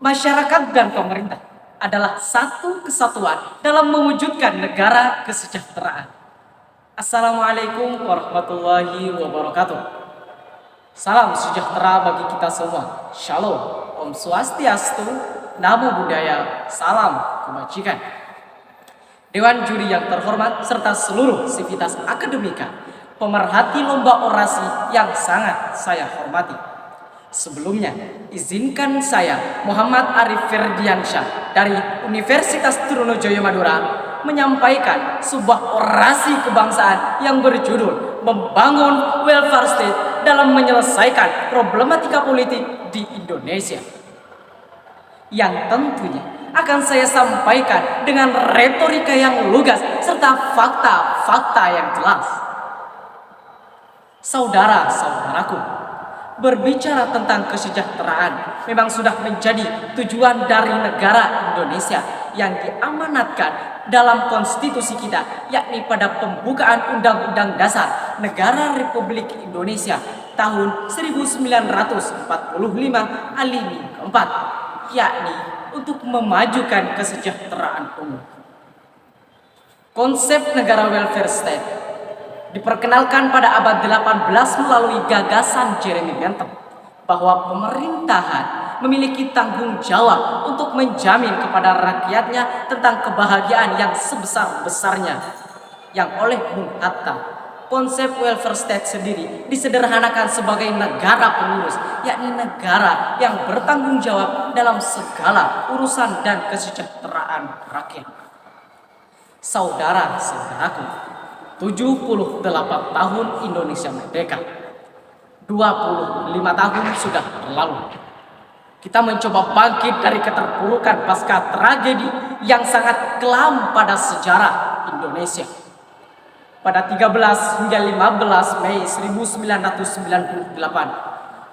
Masyarakat dan pemerintah adalah satu kesatuan dalam mewujudkan negara kesejahteraan. Assalamualaikum warahmatullahi wabarakatuh. Salam sejahtera bagi kita semua. Shalom, Om Swastiastu, Namo Buddhaya, salam kebajikan. Dewan juri yang terhormat serta seluruh sivitas akademika, pemerhati lomba orasi yang sangat saya hormati. Sebelumnya, izinkan saya Muhammad Arif Ferdiansyah dari Universitas Trunojoyo Madura menyampaikan sebuah orasi kebangsaan yang berjudul Membangun Welfare State dalam menyelesaikan problematika politik di Indonesia, yang tentunya akan saya sampaikan dengan retorika yang lugas serta fakta-fakta yang jelas. Saudara-saudaraku, berbicara tentang kesejahteraan memang sudah menjadi tujuan dari negara Indonesia yang diamanatkan dalam konstitusi kita, yakni pada pembukaan Undang-Undang Dasar Negara Republik Indonesia tahun 1945 alinea keempat, yakni untuk memajukan kesejahteraan umum. Konsep negara welfare state diperkenalkan pada abad 18 melalui gagasan Jeremy Bentham bahwa pemerintahan memiliki tanggung jawab untuk menjamin kepada rakyatnya tentang kebahagiaan yang sebesar-besarnya. Yang oleh Bung Hatta, konsep welfare state sendiri disederhanakan sebagai negara pengurus, yakni negara yang bertanggung jawab dalam segala urusan dan kesejahteraan rakyat. Saudara-saudaraku, 78 tahun Indonesia merdeka, 25 tahun sudah berlalu. Kita mencoba bangkit dari keterpurukan pasca tragedi yang sangat kelam pada sejarah Indonesia. Pada 13 hingga 15 Mei 1998,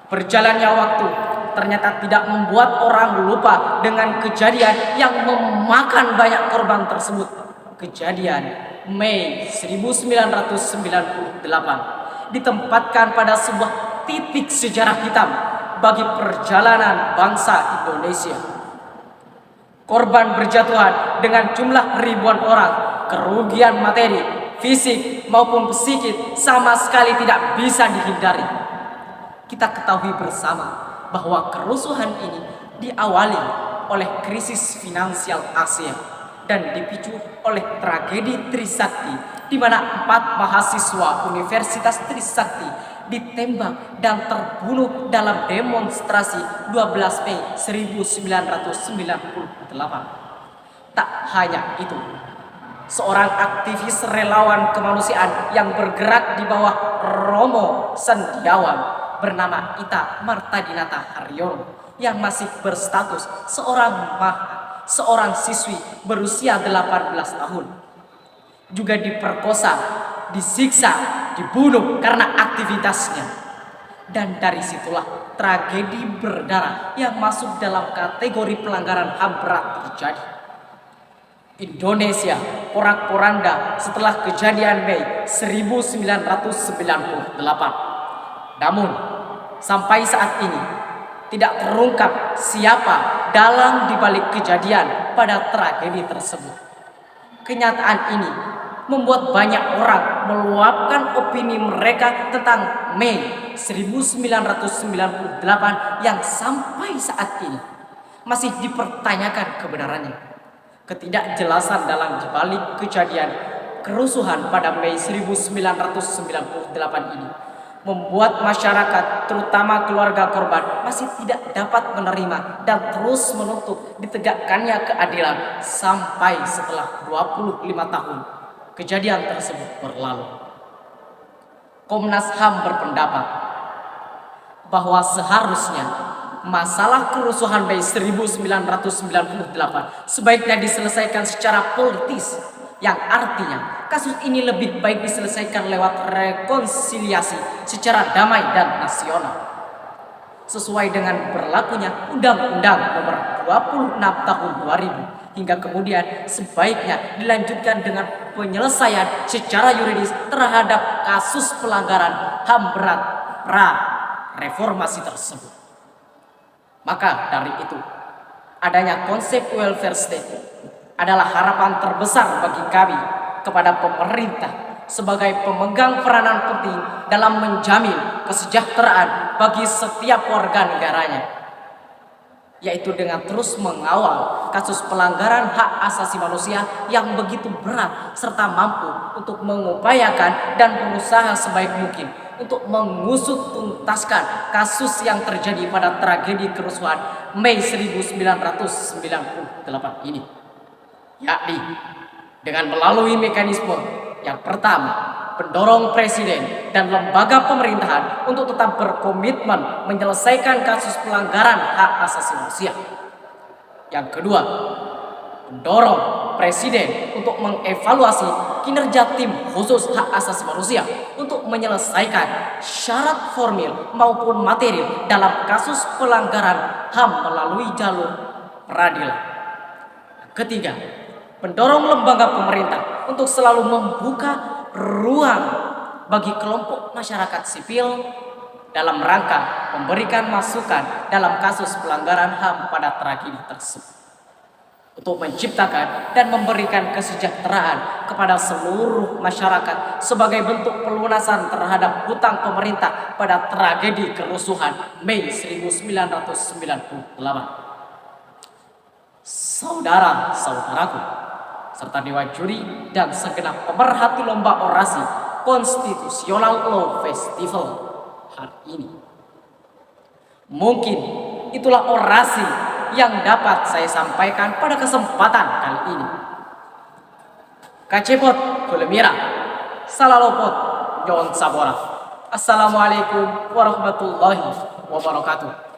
berjalannya waktu ternyata tidak membuat orang lupa dengan kejadian yang memakan banyak korban tersebut. Kejadian Mei 1998 ditempatkan pada sebuah titik sejarah hitam bagi perjalanan bangsa Indonesia. Korban berjatuhan dengan jumlah ribuan orang, kerugian materi, fisik maupun psikis sama sekali tidak bisa dihindari. Kita ketahui bersama bahwa kerusuhan ini diawali oleh krisis finansial Asia dan dipicu oleh tragedi Trisakti, di mana 4 mahasiswa Universitas Trisakti ditembak dan terbunuh dalam demonstrasi 12 Mei 1998. Tak hanya itu, seorang aktivis relawan kemanusiaan yang bergerak di bawah Romo Sendiawan bernama Ita Martadinata Haryono yang masih berstatus seorang siswi berusia 18 tahun juga diperkosa, disiksa, dibunuh karena aktivitasnya. Dan dari situlah tragedi berdarah yang masuk dalam kategori pelanggaran HAM berat terjadi. Indonesia porak-poranda setelah kejadian Mei 1998. Namun sampai saat ini tidak terungkap siapa dalang dibalik kejadian pada tragedi tersebut. Kenyataan ini membuat banyak orang meluapkan opini mereka tentang Mei 1998 yang sampai saat ini masih dipertanyakan kebenarannya. Ketidakjelasan dalam dibalik kejadian kerusuhan pada Mei 1998 ini membuat masyarakat, terutama keluarga korban, masih tidak dapat menerima dan terus menuntut ditegakkannya keadilan sampai setelah 25 tahun kejadian tersebut berlalu. Komnas HAM berpendapat bahwa seharusnya masalah kerusuhan Mei 1998 sebaiknya diselesaikan secara politis, yang artinya kasus ini lebih baik diselesaikan lewat rekonsiliasi secara damai dan nasional sesuai dengan berlakunya Undang-Undang Nomor 26 Tahun 2000, hingga kemudian sebaiknya dilanjutkan dengan penyelesaian secara yuridis terhadap kasus pelanggaran HAM berat pra reformasi tersebut. Maka dari itu, Adanya konsep welfare state adalah harapan terbesar bagi kami kepada pemerintah sebagai pemegang peranan penting dalam menjamin kesejahteraan bagi setiap warga negaranya, yaitu dengan terus mengawal kasus pelanggaran hak asasi manusia yang begitu berat serta mampu untuk mengupayakan dan berusaha sebaik mungkin untuk mengusut tuntaskan kasus yang terjadi pada tragedi kerusuhan Mei 1998 ini, yakni dengan melalui mekanisme yang pertama, mendorong presiden dan lembaga pemerintahan untuk tetap berkomitmen menyelesaikan kasus pelanggaran hak asasi manusia. Yang kedua, mendorong presiden untuk mengevaluasi kinerja tim khusus hak asasi manusia untuk menyelesaikan syarat formil maupun material dalam kasus pelanggaran HAM melalui jalur peradilan. Yang ketiga, mendorong lembaga pemerintah untuk selalu membuka ruang bagi kelompok masyarakat sipil dalam rangka memberikan masukan dalam kasus pelanggaran HAM pada tragedi tersebut, untuk menciptakan dan memberikan kesejahteraan kepada seluruh masyarakat sebagai bentuk pelunasan terhadap hutang pemerintah pada tragedi kerusuhan Mei 1998. Saudara-saudaraku, serta Dewan Juri dan segenap pemerhati lomba orasi Konstitusional Law Festival hari ini. Mungkin itulah orasi yang dapat saya sampaikan pada kesempatan kali ini. Kacepot Kulemira, Salalopot Nyon Sabora. Assalamualaikum warahmatullahi wabarakatuh.